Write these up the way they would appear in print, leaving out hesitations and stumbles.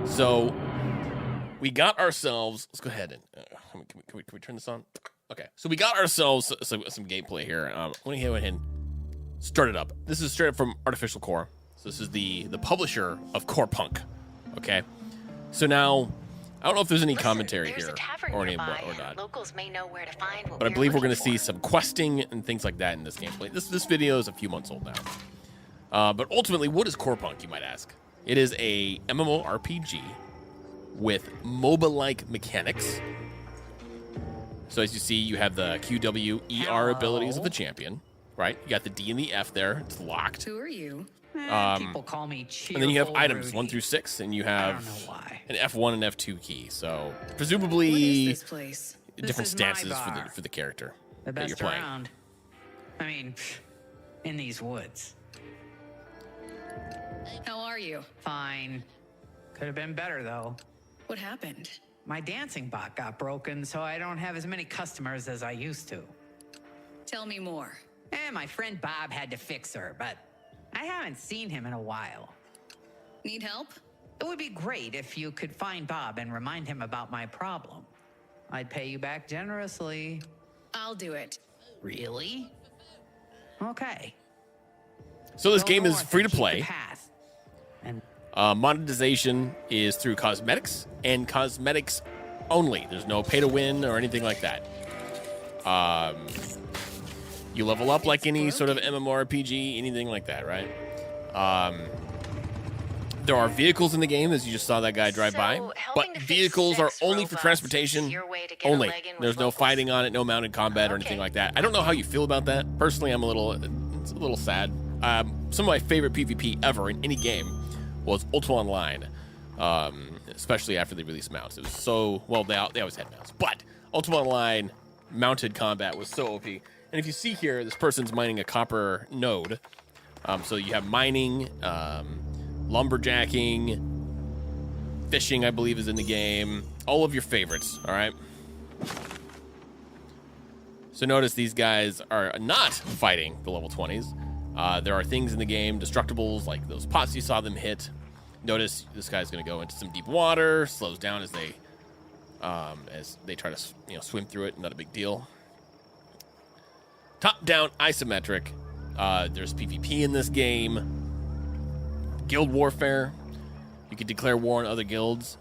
So we got ourselves. Let's go ahead and can we turn this on? Okay, so we got ourselves some gameplay here. Let me go ahead and start it up. This is straight up from Artificial Core. So this is the publisher of CorePunk. Okay, so now I don't know if there's any commentary here or not. Locals may know where to find what but I believe we're going to see some questing and things like that in this gameplay. This video is a few months old now. But ultimately, what is CorePunk, you might ask? It is a MMORPG with MOBA-like mechanics. So as you see, you have the QWER abilities of the champion, right? You got the D and the F there. It's locked. Who are you? People call me Cheerful And then you have items Rudy. 1 through 6, and you have I don't know why. an F1 and F2 key. So What presumably is this place? different This is my stances bar. for the character The that you're best playing. around. I mean, in these woods. How are you? Fine. Could have been better, though. What happened? My dancing bot got broken, so I don't have as many customers as I used to. Tell me more. My friend Bob had to fix her, but I haven't seen him in a while. Need help? It would be great if you could find Bob and remind him about my problem. I'd pay you back generously. I'll do it. Really? Okay. So this Go game is north free to and keep play. the path. And Monetization is through cosmetics and cosmetics only. There's no pay to win or anything like that. You level up like any sort of MMORPG, anything like that, right? There are vehicles in the game, as you just saw that guy drive by, but helping to fix vehicles are sex only for robots transportation is your way to get a only. leg in with There's no locals. fighting on it, no mounted combat or anything Okay. like that. I don't know how you feel about that. Personally, it's a little sad. Some of my favorite PvP ever in any game was Ultima Online, especially after they released mounts. It was so, well, they always had mounts, but Ultima Online mounted combat was so OP. And if you see here, this person's mining a copper node. So you have mining, lumberjacking, fishing, I believe, is in the game. All of your favorites, all right? So notice these guys are not fighting the level 20s. There are things in the game, destructibles, like those pots you saw them hit. Notice this guy's going to go into some deep water, slows down as they try to swim through it. Not a big deal. Top-down isometric. There's PvP in this game. Guild warfare. You can declare war on other guilds.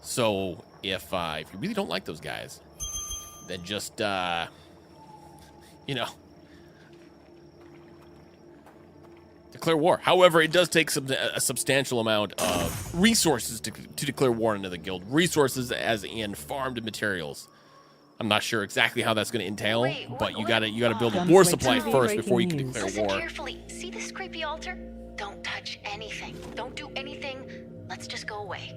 So if you really don't like those guys, then just declare war. However, it does take a substantial amount of resources to declare war on another guild. Resources as in farmed materials. I'm not sure exactly how that's going to entail, Wait, but you what- gotta build a Gunsway war supply TV first before you can breaking declare Listen war. carefully. See this creepy altar? Don't touch anything. Don't do anything. Let's just go away.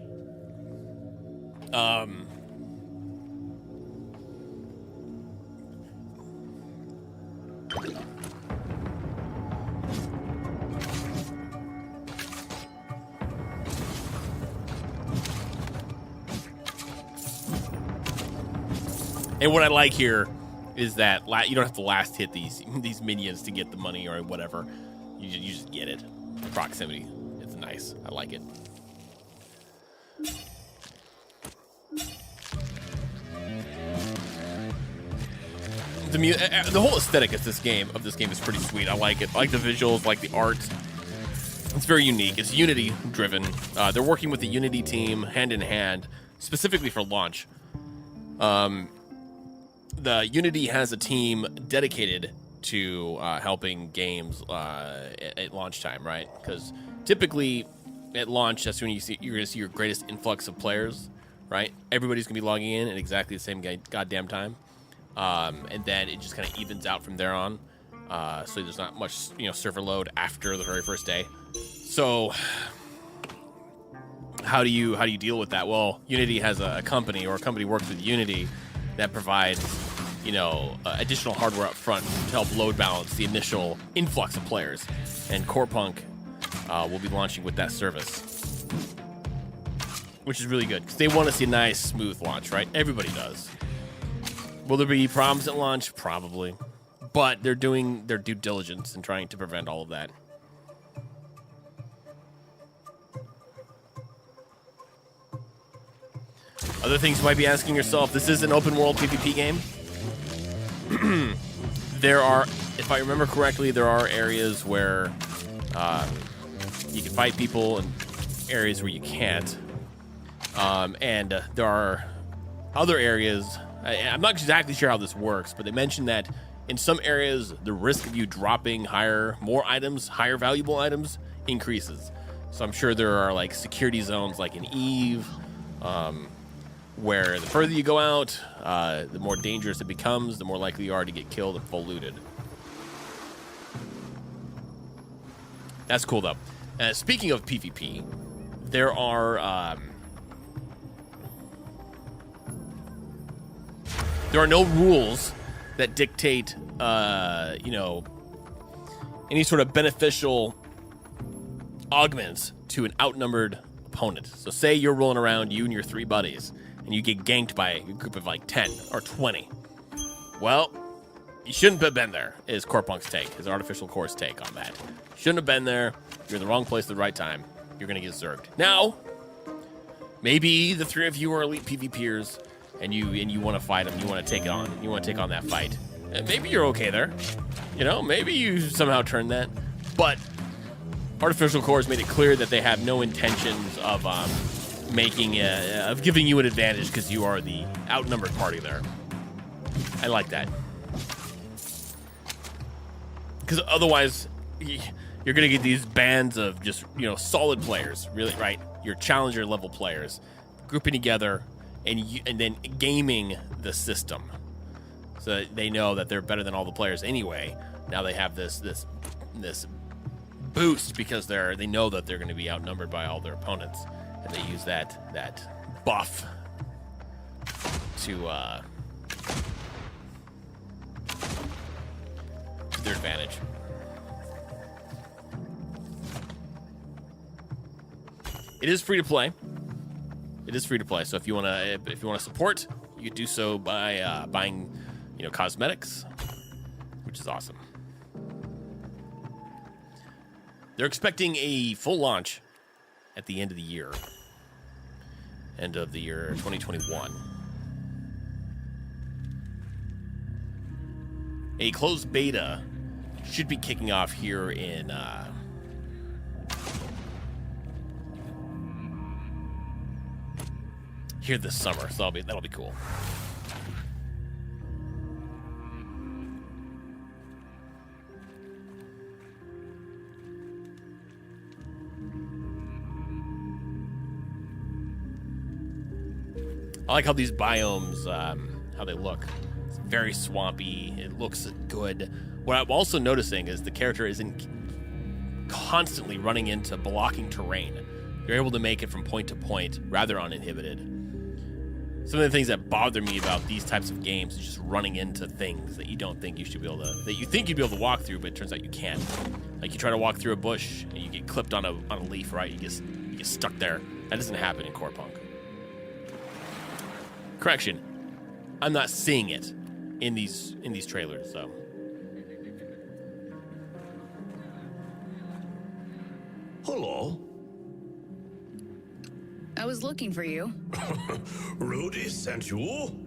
And what I like here is that you don't have to last hit these minions to get the money or whatever. You just get it. The proximity. It's nice. I like it. The whole aesthetic of this game is pretty sweet. I like it. I like the visuals, like the art. It's very unique. It's Unity driven. They're working with the Unity team hand in hand, specifically for launch. The Unity has a team dedicated to helping games at launch time, right? Because typically at launch, that's when you're going to see your greatest influx of players, right? Everybody's going to be logging in at exactly the same goddamn time. And then it just kind of evens out from there on. So there's not much, server load after the very first day. So how do you deal with that? Well, Unity has a company, or a company works with Unity that provides, additional hardware up front to help load balance the initial influx of players. And CorePunk will be launching with that service, which is really good because they want to see a nice, smooth launch, right? Everybody does. Will there be problems at launch? Probably. But they're doing their due diligence and trying to prevent all of that. Other things you might be asking yourself, this is an open world PvP game. There are, if I remember correctly, there are areas where you can fight people and areas where you can't. And there are other areas, I'm not exactly sure how this works, but they mentioned that in some areas, the risk of you dropping more items, higher valuable items, increases. So I'm sure there are like security zones like in Eve, where the further you go out, the more dangerous it becomes, the more likely you are to get killed and full looted. That's cool, though. Speaking of PvP, there are no rules that dictate, any sort of beneficial augments to an outnumbered opponent. So say you're rolling around, you and your 3 buddies, and you get ganked by a group of like 10 or 20. Well, you shouldn't have been there, is CorePunk's take, his artificial core's take on that. Shouldn't have been there. You're in the wrong place at the right time. You're going to get zerged. Now, maybe the 3 of you are elite PvPers, and you want to fight them. You want to take it on. You want to take on that fight. And maybe you're okay there. Maybe you somehow turned that. But artificial core has made it clear that they have no intentions of giving you an advantage because you are the outnumbered party there. I like that. Because otherwise, you're going to get these bands of just, solid players, really, right? Your challenger level players grouping together and then gaming the system. So that they know that they're better than all the players anyway. Now they have this boost because they know that they're going to be outnumbered by all their opponents. And they use that buff to their advantage. It is free to play. So if you wanna support, you can do so by buying, cosmetics, which is awesome. They're expecting a full launch at the end of the year. End of the year 2021. A closed beta should be kicking off here in here this summer, so that'll be cool. I like how these biomes, how they look. It's very swampy. It looks good. What I'm also noticing is the character isn't constantly running into blocking terrain. You're able to make it from point to point rather uninhibited. Some of the things that bother me about these types of games is just running into things that you don't think you should be able to, that you think you'd be able to walk through, but it turns out you can't. Like you try to walk through a bush and you get clipped on a leaf, right? You get stuck there. That doesn't happen in CorePunk. Correction, I'm not seeing it in these trailers, so. Hello. I was looking for you. Rudy sent you?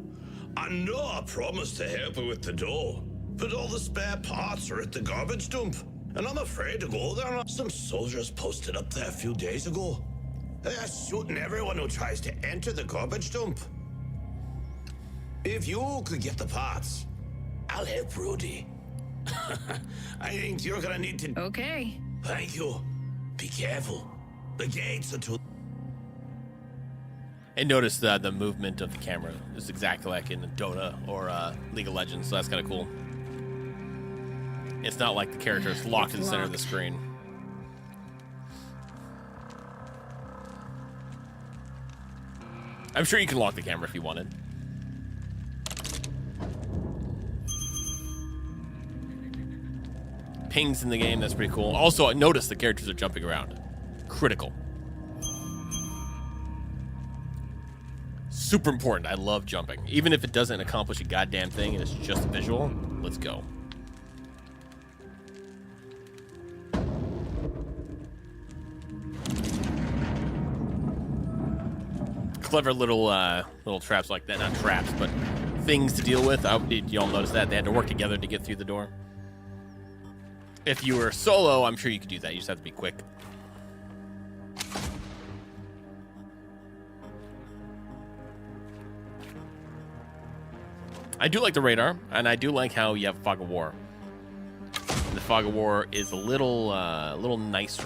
I know I promised to help you with the dough, but all the spare parts are at the garbage dump, and I'm afraid to go there. Some soldiers posted up there a few days ago. They're shooting everyone who tries to enter the garbage dump. If you could get the parts, I'll help Rudy. I think you're gonna need to... Okay. Thank you. Be careful. The gates are too... And notice the movement of the camera is exactly like in Dota or League of Legends, so that's kind of cool. It's not like the character is locked in the center of the screen. I'm sure you can lock the camera if you wanted. Pings in the game, that's pretty cool. Also, notice the characters are jumping around. Critical. Super important. I love jumping. Even if it doesn't accomplish a goddamn thing and it's just visual, let's go. clever little traps like that. Not traps, but things to deal with. You all notice that they had to work together to get through the door. If you were solo, I'm sure you could do that. You just have to be quick. I do like the radar, and I do like how you have Fog of War. The Fog of War is a little nicer.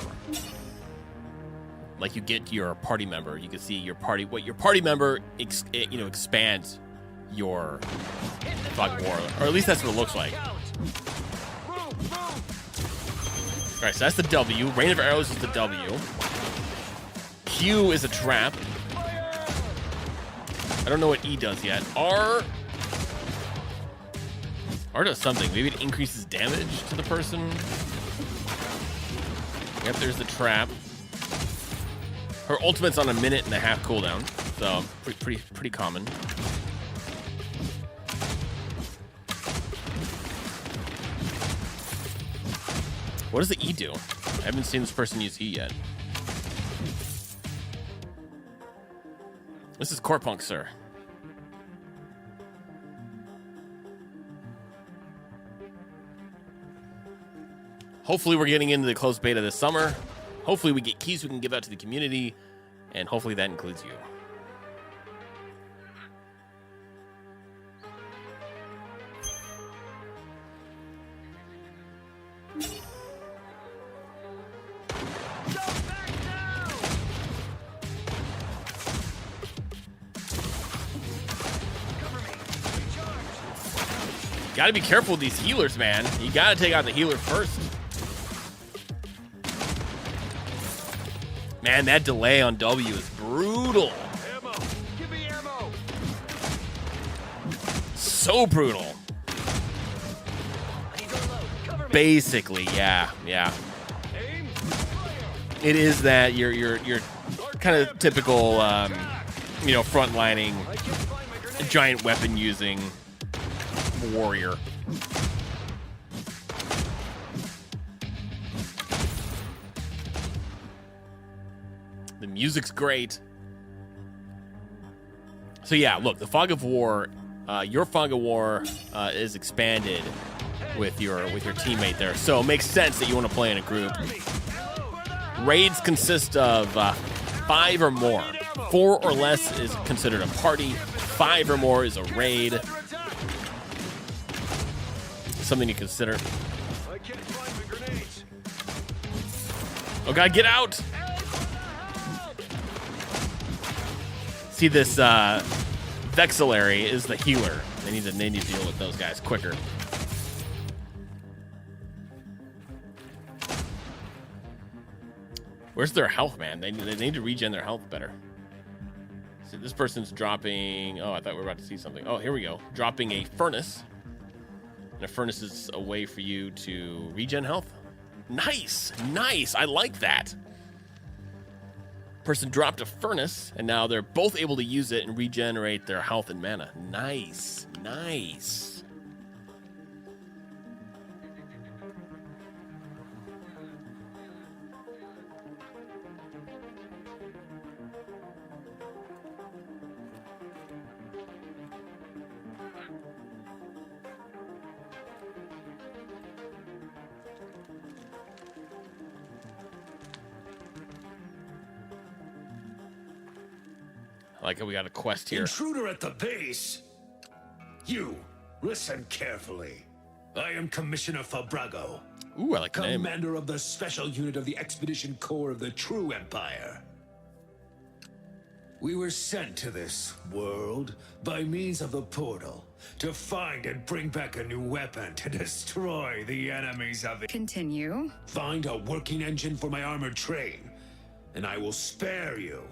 Like you get your party member, you can see your party, what your party member, expands your Fog of War, or at least that's what it looks like. All right, so that's the W. Rain of Arrows is the W. Q is a trap. I don't know what E does yet. R does something. Maybe it increases damage to the person. Yep, there's the trap. Her ultimate's on a 1.5 minute cooldown, so pretty common. What does the E do? I haven't seen this person use E yet. This is CorePunk, sir. Hopefully we're getting into the closed beta this summer. Hopefully we get keys we can give out to the community, and hopefully that includes you. Gotta be careful with these healers, man. You gotta take out the healer first. Man, that delay on W is brutal. Ammo. Give me ammo. So brutal. Basically, yeah. Aim. It is that you're kind of typical, frontlining, giant weapon using warrior. The music's great. So yeah, look, the Fog of War, your Fog of War is expanded with your teammate there. So it makes sense that you want to play in a group. Raids consist of 5 or more. 4 or less is considered a party. 5 or more is a raid. Something to consider. I can't find my grenades. Oh god, get out! See, this Vexillary is the healer. They need to deal with those guys quicker. Where's their health, man? They need to regen their health better. So this person's dropping... Oh, I thought we were about to see something. Oh, here we go. Dropping a furnace. And a furnace is a way for you to regen health. Nice! Nice! I like that. Person dropped a furnace, and now they're both able to use it and regenerate their health and mana. Nice. Nice. Like we got a quest here. Intruder at the base. You, listen carefully. I am Commissioner Fabrago. Ooh, I like the name. Commander of the Special Unit of the Expedition Corps of the True Empire. We were sent to this world by means of the portal to find and bring back a new weapon to destroy the enemies of it. Continue. Find a working engine for my armored train, and I will spare you.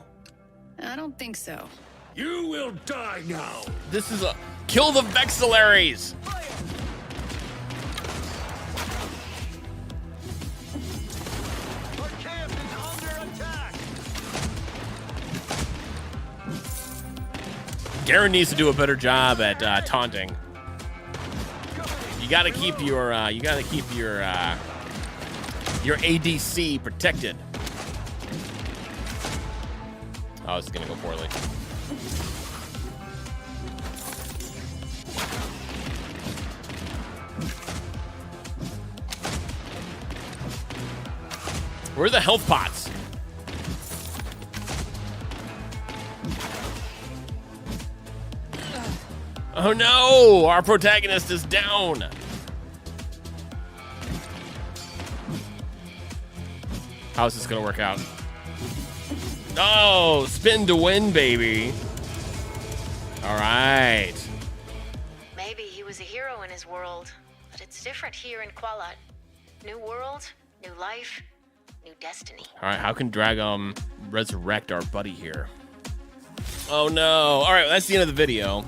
I don't think so. You will die now. This is a... Kill the Vexillaries! Our camp is under attack. Garen needs to do a better job at taunting. You gotta keep your ADC protected. Oh, this is gonna go poorly. Where are the health pots? Oh no! Our protagonist is down! How's this gonna work out? Oh, spin to win, baby. All right. Maybe he was a hero in his world, but it's different here in Qualat. New world, new life, new destiny. All right, how can Dragom resurrect our buddy here? Oh no. All right, that's the end of the video.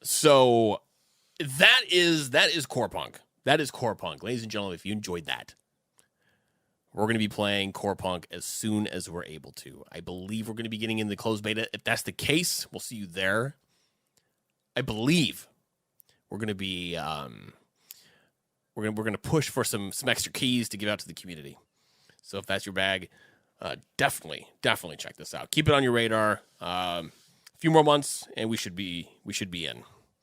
So that is CorePunk. That is CorePunk. Ladies and gentlemen, if you enjoyed that, we're going to be playing CorePunk as soon as we're able to. I believe we're going to be getting in the closed beta. If that's the case, we'll see you there. I believe we're going to be we're going to push for some extra keys to give out to the community. So if that's your bag, definitely check this out. Keep it on your radar. A few more months and we should be in.